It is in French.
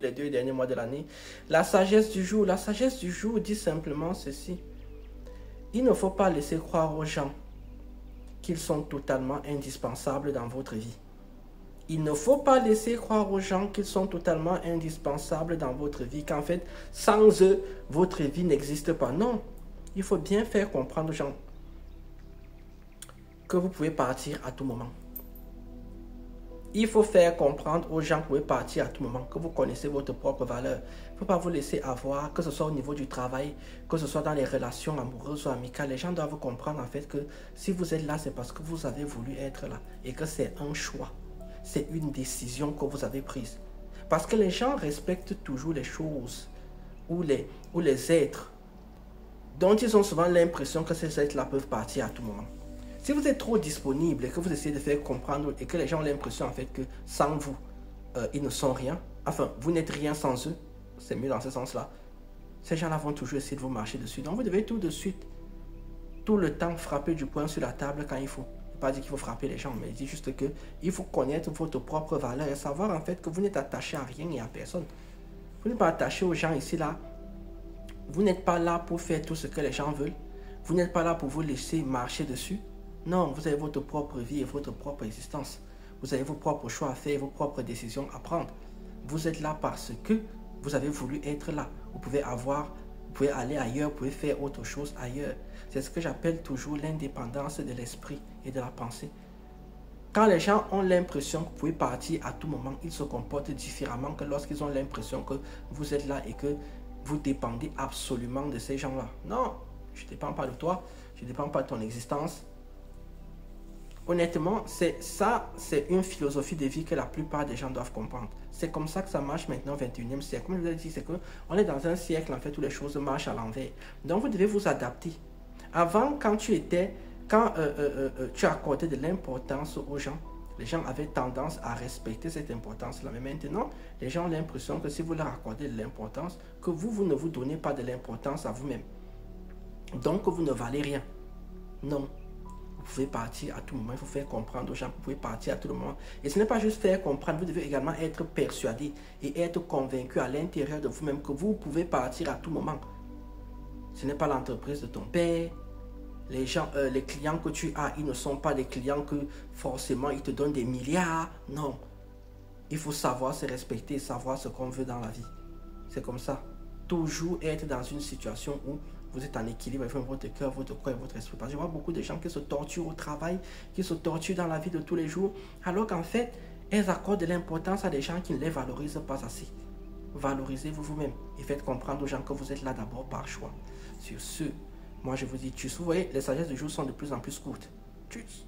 les 2 derniers mois de l'année. La sagesse du jour dit simplement ceci. Il ne faut pas laisser croire aux gens qu'ils sont totalement indispensables dans votre vie. Il ne faut pas laisser croire aux gens qu'ils sont totalement indispensables dans votre vie, qu'en fait, sans eux, votre vie n'existe pas. Non, il faut bien faire comprendre aux gens que vous pouvez partir à tout moment. Il faut faire comprendre aux gens que vous pouvez partir à tout moment, que vous connaissez votre propre valeur. Il ne faut pas vous laisser avoir, que ce soit au niveau du travail, que ce soit dans les relations amoureuses ou amicales. Les gens doivent comprendre en fait que si vous êtes là, c'est parce que vous avez voulu être là et que c'est un choix. C'est une décision que vous avez prise. Parce que les gens respectent toujours les choses ou les êtres dont ils ont souvent l'impression que ces êtres-là peuvent partir à tout moment. Si vous êtes trop disponible et que vous essayez de faire comprendre et que les gens ont l'impression en fait que sans vous, ils ne sont rien, enfin, vous n'êtes rien sans eux, c'est mieux dans ce sens-là, ces gens-là vont toujours essayer de vous marcher dessus. Donc vous devez tout de suite, tout le temps frapper du poing sur la table quand il faut. Pas dire qu'il faut frapper les gens, mais il dit juste que il faut connaître votre propre valeur et savoir en fait que vous n'êtes attaché à rien et à personne. Vous n'êtes pas attaché aux gens ici là. Vous n'êtes pas là pour faire tout ce que les gens veulent. Vous n'êtes pas là pour vous laisser marcher dessus. Non, vous avez votre propre vie et votre propre existence. Vous avez vos propres choix à faire, vos propres décisions à prendre. Vous êtes là parce que vous avez voulu être là. Vous pouvez aller ailleurs, vous pouvez faire autre chose ailleurs. C'est ce que j'appelle toujours l'indépendance de l'esprit et de la pensée. Quand les gens ont l'impression que vous pouvez partir à tout moment, ils se comportent différemment que lorsqu'ils ont l'impression que vous êtes là et que vous dépendez absolument de ces gens-là. Non, je ne dépends pas de toi, je ne dépends pas de ton existence. Honnêtement, c'est une philosophie de vie que la plupart des gens doivent comprendre. C'est comme ça que ça marche maintenant au 21e siècle. Comme je vous ai dit, c'est qu'on est dans un siècle en fait où les choses marchent à l'envers. Donc vous devez vous adapter. Avant, quand tu accordais de l'importance aux gens, les gens avaient tendance à respecter cette importance-là. Mais maintenant, les gens ont l'impression que si vous leur accordez de l'importance, que vous ne vous donnez pas de l'importance à vous-même. Donc vous ne valez rien. Non. Vous pouvez partir à tout moment, il faut faire comprendre aux gens que vous pouvez partir à tout moment. Et ce n'est pas juste faire comprendre, vous devez également être persuadé et être convaincu à l'intérieur de vous-même que vous pouvez partir à tout moment. Ce n'est pas l'entreprise de ton père. Les clients que tu as, ils ne sont pas des clients que forcément ils te donnent des milliards. Non. Il faut savoir se respecter, savoir ce qu'on veut dans la vie. C'est comme ça. Toujours être dans une situation où vous êtes en équilibre avec votre cœur, votre corps et votre esprit. Parce que je vois beaucoup de gens qui se torturent au travail, qui se torturent dans la vie de tous les jours, alors qu'en fait, elles accordent de l'importance à des gens qui ne les valorisent pas assez. Valorisez-vous vous-même et faites comprendre aux gens que vous êtes là d'abord par choix. Sur ce, moi je vous dis tchuss. Vous voyez, les sagesses du jour sont de plus en plus courtes. Tchuss.